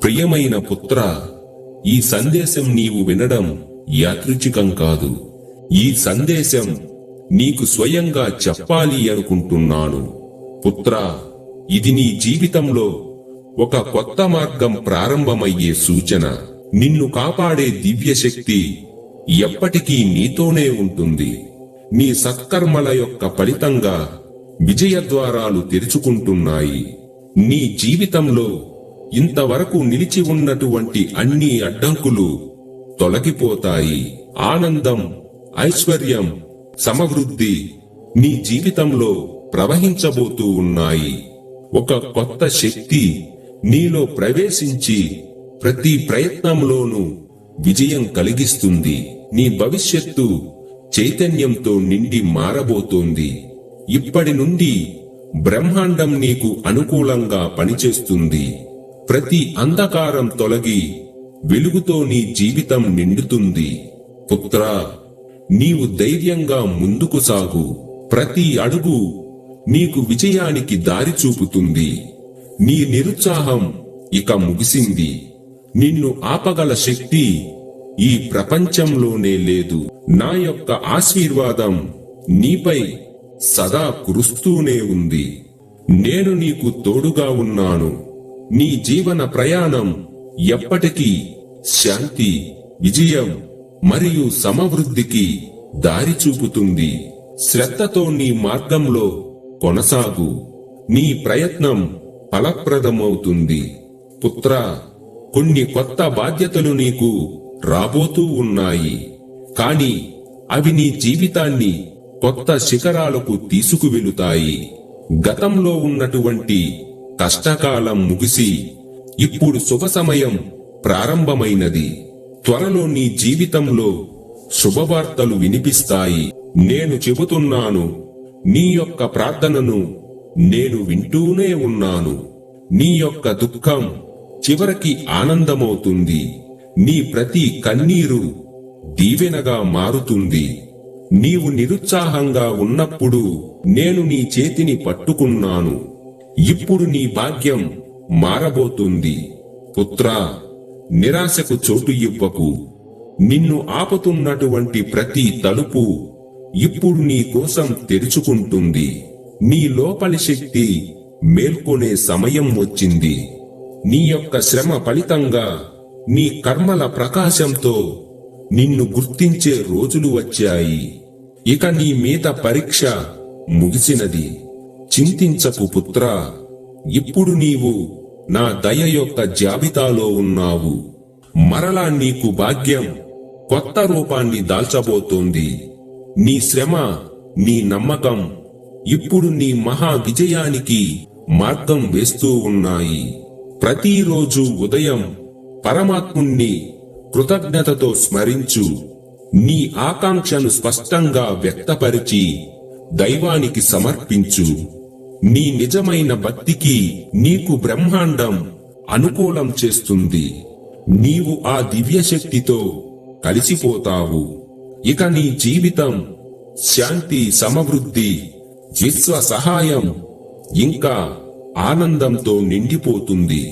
ప్రియమైన పుత్ర, ఈ సందేశం నీవు వినడం యాదృచ్ఛికం కాదు. ఈ సందేశం నీకు స్వయంగా చెప్పాలి అనుకుంటున్నాను. పుత్రా, ఇది నీ జీవితంలో ఒక కొత్త మార్గం ప్రారంభమయ్యే సూచన. నిన్ను కాపాడే దివ్య శక్తి ఎప్పటికీ నీతోనే ఉంటుంది. నీ సత్కర్మల యొక్క ఫలితంగా విజయద్వారాలు తెరుచుకుంటున్నాయి. నీ జీవితంలో ఇంతవరకు నిలిచి ఉన్నటువంటి అన్ని అడ్డంకులు తొలగిపోతాయి. ఆనందం, ఐశ్వర్యం, సమృద్ధి నీ జీవితంలో ప్రవహించబోతూ ఉన్నాయి. ఒక కొత్త శక్తి నీలో ప్రవేశించి ప్రతి ప్రయత్నంలోనూ విజయం కలిగిస్తుంది. నీ భవిష్యత్తు చైతన్యంతో నిండి మారబోతోంది. ఇప్పటి నుండి బ్రహ్మాండం నీకు అనుకూలంగా పనిచేస్తుంది. ప్రతి అంధకారం తొలగి వెలుగుతో నీ జీవితం నిండుతుంది. పుత్రా, నీవు ధైర్యంగా ముందుకు సాగు. ప్రతి అడుగు నీకు విజయానికి దారి చూపుతుంది. నీ నిరుత్సాహం ఇక ముగిసింది. నిన్ను ఆపగల శక్తి ఈ ప్రపంచంలోనే లేదు. నా యొక్క ఆశీర్వాదం నీపై సదా కురుస్తూనే ఉంది. నేను నీకు తోడుగా ఉన్నాను. నీ జీవన ప్రయాణం ఎప్పటికీ శాంతి, విజయం మరియు సమృద్ధికి దారి చూపుతుంది. శ్రద్ధతో నీ మార్గంలో కొనసాగు. నీ ప్రయత్నం ఫలప్రదమవుతుంది. పుత్రా, కొన్ని కొత్త బాధ్యతలు నీకు రాబోతూ ఉన్నాయి. కాని అవి నీ జీవితాన్ని కొత్త శిఖరాలకు తీసుకువెళుతాయి. గతంలో ఉన్నటువంటి కష్టకాలం ముగిసి ఇప్పుడు శుభ సమయం ప్రారంభమైనది. త్వరలో నీ జీవితంలో శుభవార్తలు వినిపిస్తాయి. నేను చెబుతున్నాను, నీ యొక్క ప్రార్థనను నేను వింటూనే ఉన్నాను. నీ యొక్క దుఃఖం చివరికి ఆనందమవుతుంది. నీ ప్రతి కన్నీరు దీవెనగా మారుతుంది. నీవు నిరుత్సాహంగా ఉన్నప్పుడు నేను నీ చేతిని పట్టుకున్నాను. ఇప్పుడు నీ భాగ్యం మారబోతుంది. పుత్రా, నిరాశకు చోటు ఇవ్వకు. నిన్ను ఆపుతున్నటువంటి ప్రతి తలుపు ఇప్పుడు నీ కోసం తెరుచుకుంటుంది. నీ లోపలి శక్తి మేల్కొనే సమయం వచ్చింది. నీ యొక్క శ్రమ ఫలితంగా నీ కర్మల ప్రకాశంతో నిన్ను గుర్తించే రోజులు వచ్చాయి. ఇక నీ మీద పరీక్ష ముగిసినది. చింతించకు పుత్రా, ఇప్పుడు నీవు నా దయ యొక్క జాబితాలో ఉన్నావు. మరలా నీకు భాగ్యం కొత్త రూపాన్ని దాల్చబోతోంది. నీ శ్రమ, నీ నమ్మకం ఇప్పుడు నీ మహా విజయానికి మార్గం వేస్తూ ఉన్నాయి. ప్రతిరోజు ఉదయం పరమాత్ముణ్ణి కృతజ్ఞతతో స్మరించు. నీ ఆకాంక్షను స్పష్టంగా వ్యక్తపరిచి దైవానికి సమర్పించు. నీ నిజమైన భక్తికి నీకు బ్రహ్మాండం అనుకూలం చేస్తుంది. నీవు ఆ దివ్యశక్తితో కలిసిపోతావు. ఇక నీ జీవితం శాంతి, సమృద్ధి, విశ్వ సహాయం ఇంకా ఆనందంతో నిండిపోతుంది.